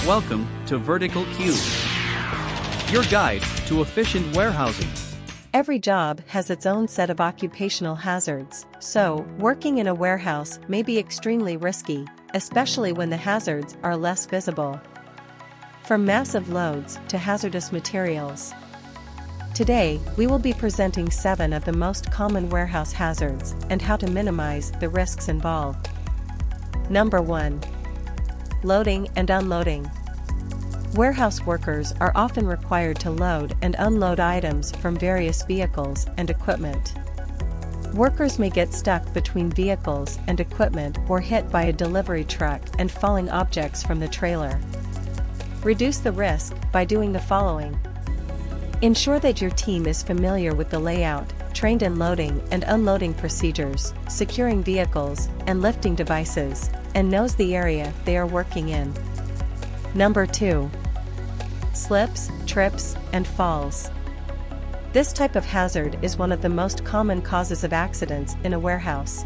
Welcome to Vertical Cube, your guide to efficient warehousing. Every job has its own set of occupational hazards, so working in a warehouse may be extremely risky, especially when the hazards are less visible. From massive loads to hazardous materials. Today, we will be presenting 7 of the most common warehouse hazards and how to minimize the risks involved. Number 1. Loading and unloading. Warehouse workers are often required to load and unload items from various vehicles and equipment. Workers may get stuck between vehicles and equipment or hit by a delivery truck and falling objects from the trailer. Reduce the risk by doing the following. Ensure that your team is familiar with the layout, trained in loading and unloading procedures, securing vehicles and lifting devices, and knows the area they are working in. Number 2. Slips, trips, and falls. This type of hazard is one of the most common causes of accidents in a warehouse.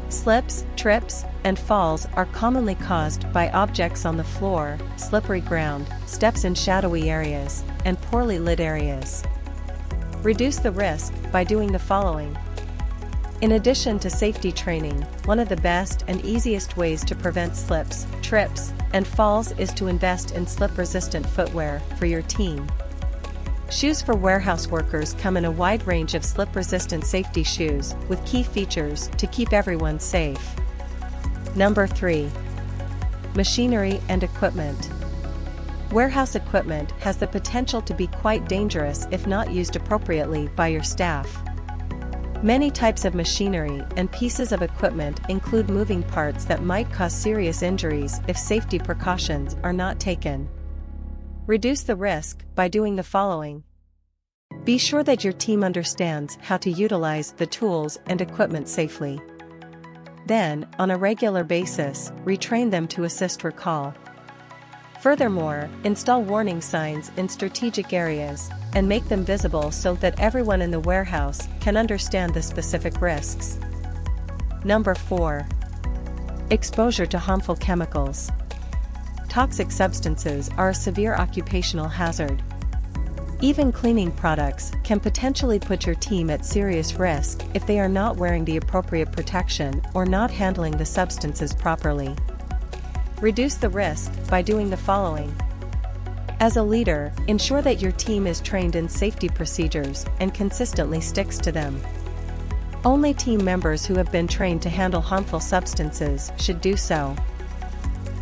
Slips, trips, and falls are commonly caused by objects on the floor, slippery ground, steps in shadowy areas, and poorly lit areas. Reduce the risk by doing the following. In addition to safety training, one of the best and easiest ways to prevent slips, trips, and falls is to invest in slip-resistant footwear for your team. Shoes for warehouse workers come in a wide range of slip-resistant safety shoes with key features to keep everyone safe. Number 3. Machinery and equipment. Warehouse equipment has the potential to be quite dangerous if not used appropriately by your staff. Many types of machinery and pieces of equipment include moving parts that might cause serious injuries if safety precautions are not taken. Reduce the risk by doing the following. Be sure that your team understands how to utilize the tools and equipment safely. Then, on a regular basis, retrain them to assist recall. Furthermore, install warning signs in strategic areas and make them visible so that everyone in the warehouse can understand the specific risks. Number 4. Exposure to harmful chemicals. Toxic substances are a severe occupational hazard. Even cleaning products can potentially put your team at serious risk if they are not wearing the appropriate protection or not handling the substances properly. Reduce the risk by doing the following. As a leader, ensure that your team is trained in safety procedures and consistently sticks to them. Only team members who have been trained to handle harmful substances should do so.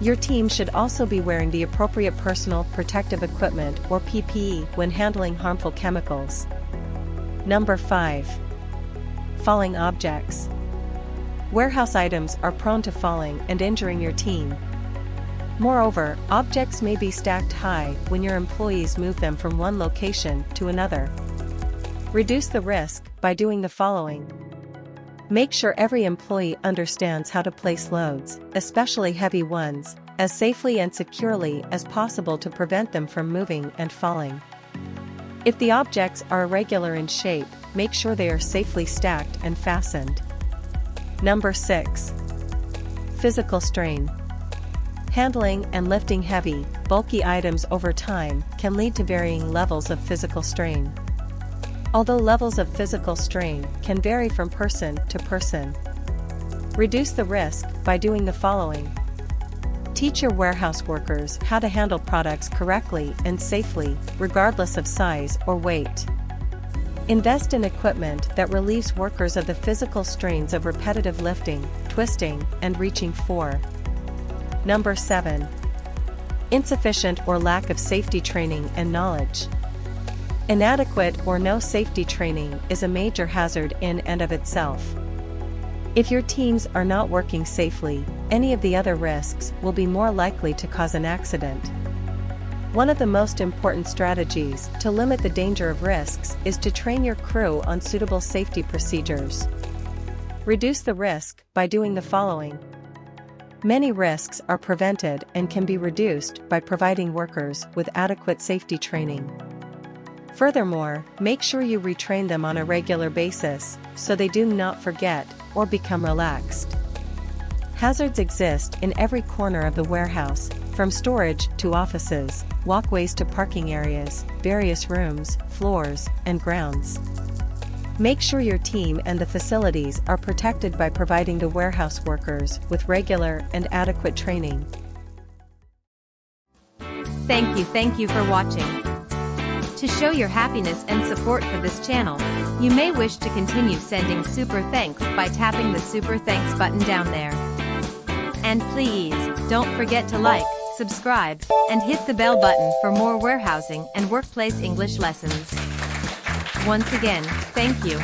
Your team should also be wearing the appropriate personal protective equipment or PPE when handling harmful chemicals. Number 5. Falling objects. Warehouse items are prone to falling and injuring your team. Moreover, objects may be stacked high when your employees move them from one location to another. Reduce the risk by doing the following. Make sure every employee understands how to place loads, especially heavy ones, as safely and securely as possible to prevent them from moving and falling. If the objects are irregular in shape, make sure they are safely stacked and fastened. Number 6. Physical strain. Handling and lifting heavy, bulky items over time can lead to varying levels of physical strain. Although levels of physical strain can vary from person to person. Reduce the risk by doing the following. Teach your warehouse workers how to handle products correctly and safely, regardless of size or weight. Invest in equipment that relieves workers of the physical strains of repetitive lifting, twisting, and reaching for. Number 7. Insufficient or lack of safety training and knowledge. Inadequate or no safety training is a major hazard in and of itself. If your teams are not working safely, any of the other risks will be more likely to cause an accident. One of the most important strategies to limit the danger of risks is to train your crew on suitable safety procedures. Reduce the risk by doing the following. Many risks are prevented and can be reduced by providing workers with adequate safety training. Furthermore, make sure you retrain them on a regular basis so they do not forget or become relaxed. Hazards exist in every corner of the warehouse, From storage to offices, walkways to parking areas, various rooms, floors, and grounds. Make sure your team and the facilities are protected by providing the warehouse workers with regular and adequate training. Thank you for watching. To show your happiness and support for this channel, you may wish to continue sending super thanks by tapping the super thanks button down there. And please, don't forget to like, subscribe, and hit the bell button for more warehousing and workplace English lessons. Once again, thank you.